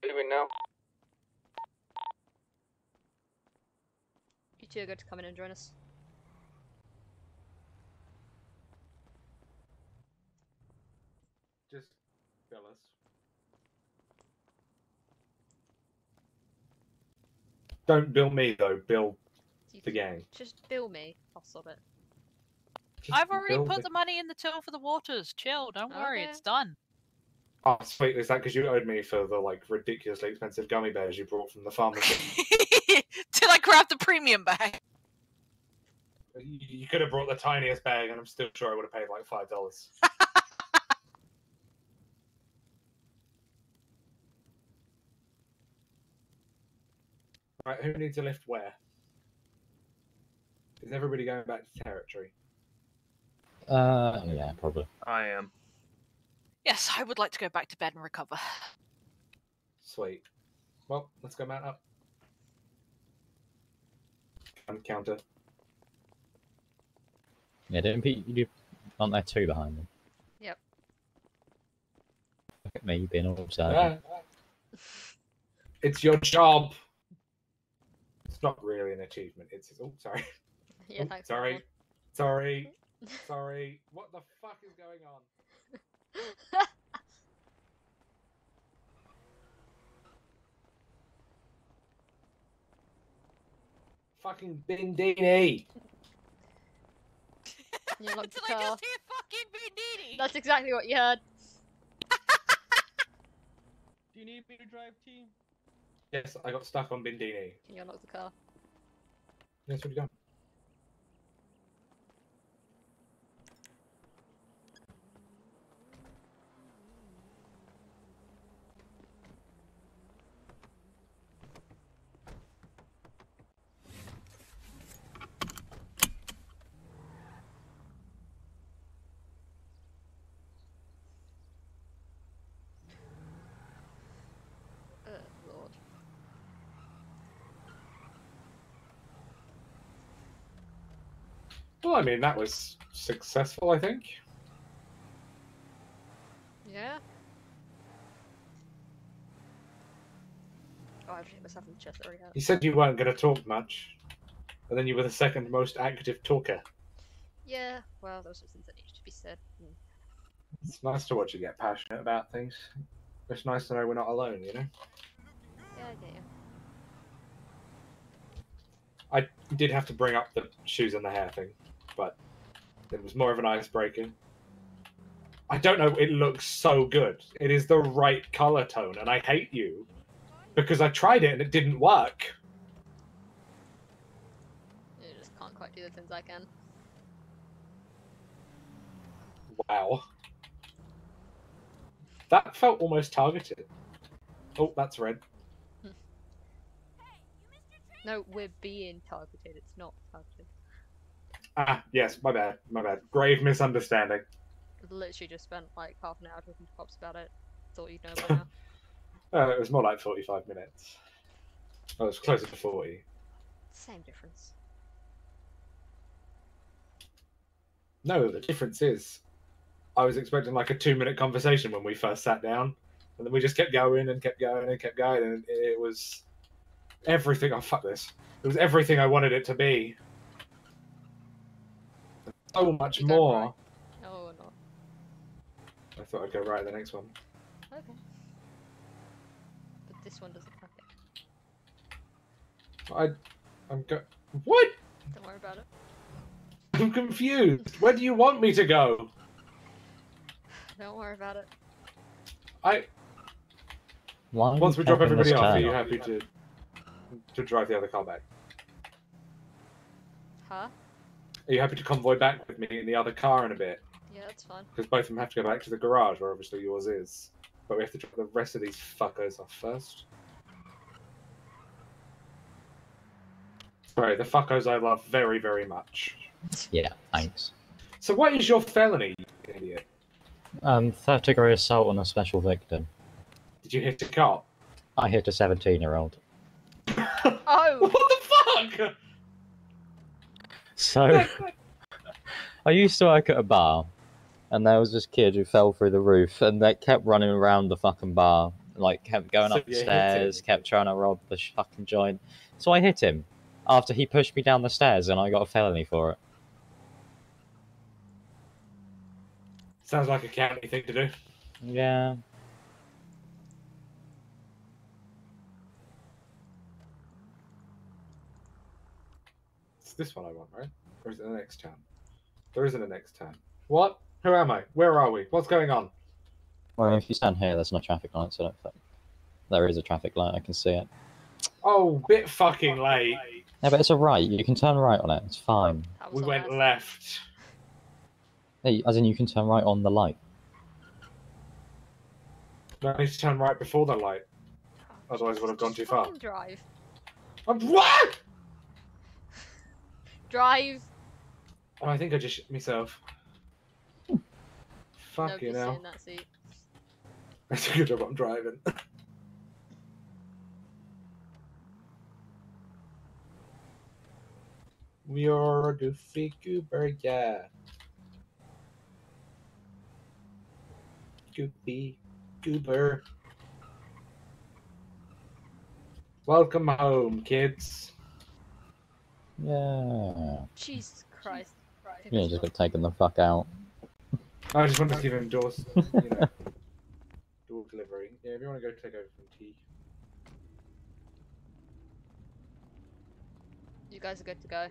Leaving now. You two are good to come in and join us. Just bill us. Don't bill me, though. Bill the gang. Just bill me. I'll sod it. I've already bill put the- the money in the till for the waters. Chill, don't worry, Okay. it's done. Oh, sweet. Is that because you owed me for the, like, ridiculously expensive gummy bears you brought from the pharmacy? Till I grab the premium bag. You could have brought the tiniest bag, and I'm still sure I would have paid, like, $5. Right, who needs a lift where? Is everybody going back to territory? Yeah, probably. I am. Yes, I would like to go back to bed and recover. Sweet. Well, let's go mount up. And counter. Yeah, aren't there two behind them? Yep. Look at me being all sad. Yeah. It's your job. It's not really an achievement. It's oh, sorry. Yeah, Oh, thanks. sorry. Sorry. Sorry. What the fuck is going on? Fucking Bindini. You unlocked the Did I car. just hear fucking Bindini? That's exactly what you heard. Do you need me to drive, team? Yes, I got stuck on Bindini. Can you unlock the car? Yes, what have you done? Lord. Well, I mean, that was successful, I think. Yeah? I have to hit myself in the chest already. You said you weren't going to talk much, and then you were the second most active talker. Yeah, well, those are things that need to be said. It's nice to watch you get passionate about things. It's nice to know we're not alone, you know? Yeah, I get you. I did have to bring up the shoes and the hair thing, but it was more of an icebreaker. I don't know, it looks so good. It is the right color tone, and I hate you because I tried it and it didn't work. You just can't quite do the things I can. Wow. That felt almost targeted. Oh, that's red. No, we're being targeted. It's not targeted. Ah, yes, my bad, my bad. Grave misunderstanding. I've literally just spent like half an hour talking to cops about it. Thought you'd know by now. It was more like 45 minutes. Oh, it was closer to 40. Same difference. No, the difference is I was expecting like a 2-minute conversation when we first sat down, and then we just kept going and kept going and kept going, and it was everything. Oh, fuck this. It was everything I wanted it to be. So much more. Right. No, not. I thought I'd go right at the next one. Okay. But this one doesn't crack it. I'm What? Don't worry about it. I'm confused. Where do you want me to go? Don't worry about it. Once we drop everybody off, are you happy to drive the other car back? Huh? Are you happy to convoy back with me in the other car in a bit? Yeah, that's fine. Because both of them have to go back to the garage, where obviously yours is. But we have to drop the rest of these fuckers off first. Sorry, the fuckers I love very, very much. Yeah, thanks. So what is your felony, you idiot? Third-degree assault on a special victim. Did you hit a cop? I hit a 17-year-old. Oh! What the fuck? So, I used to work at a bar, and there was this kid who fell through the roof, and they kept running around the fucking bar, like kept going up the stairs, kept trying to rob the fucking joint. So I hit him after he pushed me down the stairs, and I got a felony for it. Sounds like a county thing to do. Yeah. It's this one I want, right? Or is it the next town? There isn't a next town. What? Who am I? Where are we? What's going on? Well, if you stand here, there's no traffic light, so I don't think... There is a traffic light, I can see it. Oh, bit fucking late. Yeah, but it's a right. You can turn right on it. It's fine. We went left. Hey, as in you can turn right on the light. No, I need to turn right before the light. Otherwise I would have gone too far. Drive. What? Drive. Oh, I think I just shit myself. Fuck you Nobody's know. in that seat. That's a good job I'm driving. We are a goofy goober, yeah. Goofy goober. Welcome home, kids. Yeah. Jesus Christ. Yeah, just got taken the fuck out. I just wanted to give him doors, you know, door delivery. Yeah, if you want to go take over from T. You guys are good to go.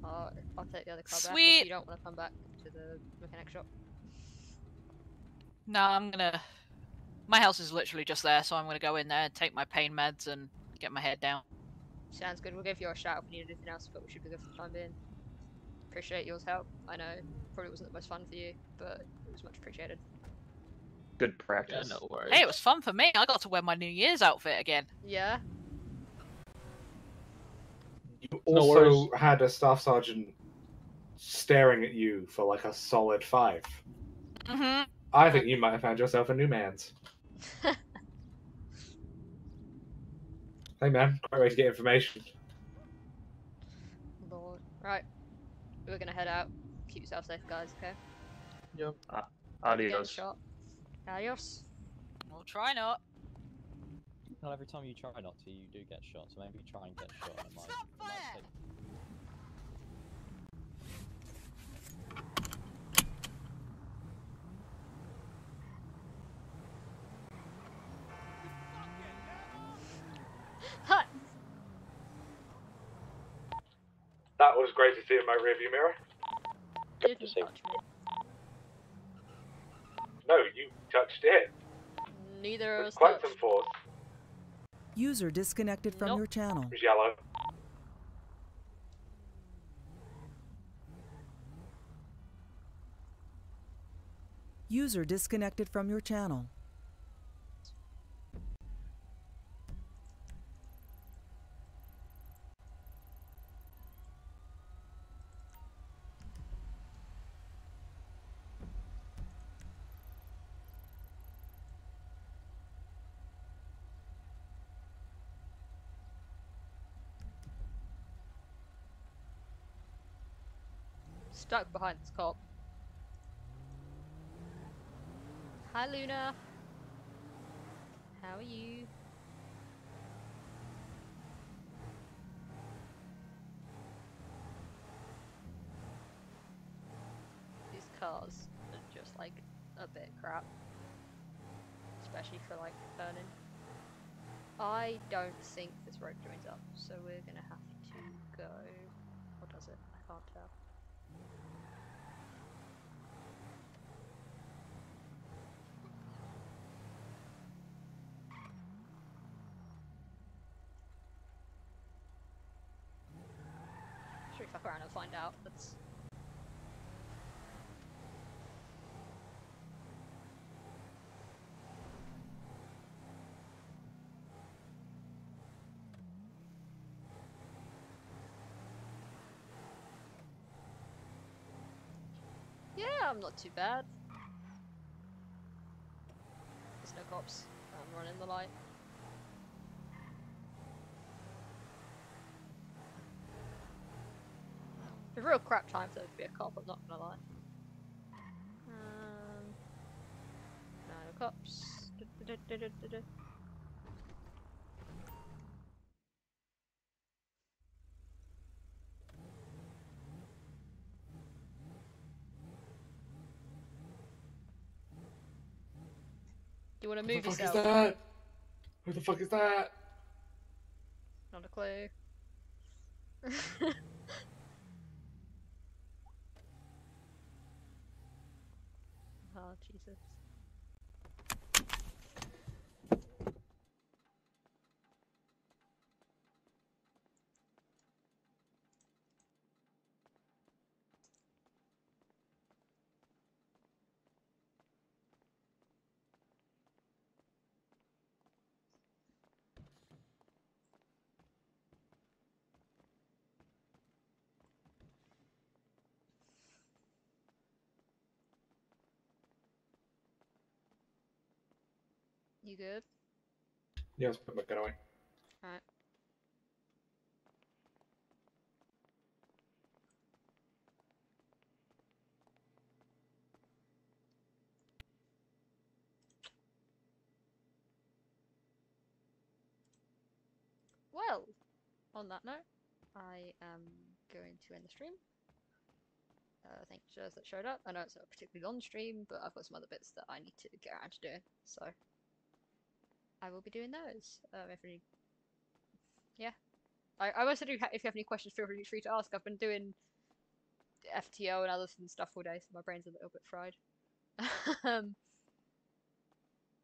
I'll take the other car back Sweet. if you don't want to come back to the mechanic shop. No, I'm gonna... My house is literally just there, so I'm gonna go in there, take my pain meds, and get my head down. Sounds good. We'll give you a shout if we need anything else, but we should be good for the time being. Appreciate yours help. I know it probably wasn't the most fun for you, but it was much appreciated. Good practice. Yeah, no worries. Hey, it was fun for me. I got to wear my New Year's outfit again. Yeah. You No also worries. had a staff sergeant staring at you for like a solid 5. Mm-hmm. I think you might have found yourself a new man's. Hey man, great way to get information. Lord. Right. We're gonna head out. Keep yourself safe, guys, okay? Yep. Don't get Adios. shot. Adios. We'll try not. Well, every time you try not to, you do get shot, so maybe try and get shot. And Stop fire! Hut! That was great to see in my rearview mirror. Didn't touch me. No, you touched it. Neither of With us quite touched. some force. User disconnected from your channel. It was yellow. User disconnected from your channel. Stuck behind this cop. Hi, Luna. How are you? These cars are just like a bit crap, especially for like turning. I don't think this road joins up, so we're gonna have to go. Or does it? I can't tell. Should we fuck around and find out? Let's. Yeah, I'm not too bad. There's no cops. I'm running the light. It's a real crap time for there to be a cop, I'm not gonna lie. No cops. Do you want to move yourself? What the fuck is that? Who the fuck is that? Not a clue. Oh, Jesus. You good? Yeah, let's put my gun away. Alright. Well, on that note, I am going to end the stream. Thank you to those that showed up. I know it's not a particularly long stream, but I've got some other bits that I need to get around to doing, so I will be doing those. Yeah. I also do, if you have any questions, feel free to ask. I've been doing FTO and other stuff all day, so my brain's a little bit fried.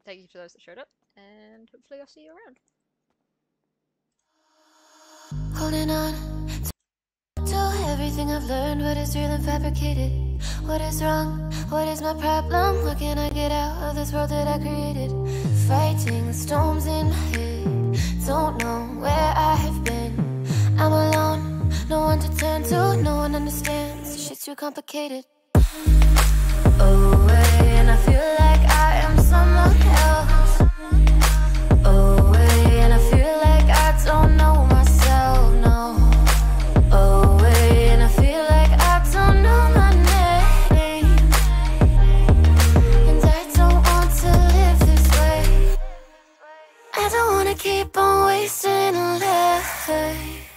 Thank you to those that showed up, and hopefully I'll see you around. Holding on to everything I've learned, what is real and fabricated. What is wrong? What is my problem? How can I get out of this world that I created? Fighting the storms in my head. Don't know where I have been. I'm alone, no one to turn to, no one understands. Shit's too complicated. Away, and I feel like I am someone else. Away, and I feel like I don't know myself, no. Away, and I feel like I don't know my name. And I don't want to live this way. I don't want wanna keep on wasting a life.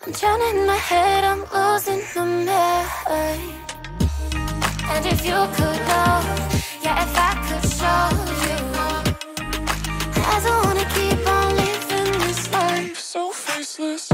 I'm drowning in my head, I'm losing my mind. And if you could know, yeah, if I could show you, I don't wanna keep on living this life so faceless.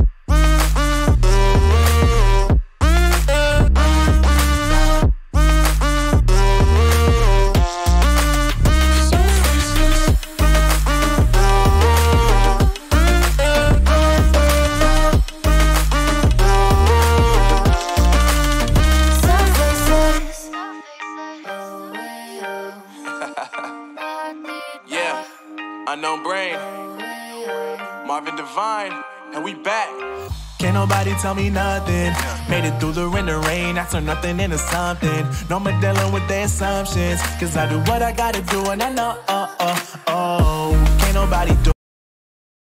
Unknown Brain, Marvin Devine, and we back. Can't nobody tell me nothing. Made it through the wind and rain, I turned nothing into something. No more dealing with their assumptions, cause I do what I gotta do and I know, Can't nobody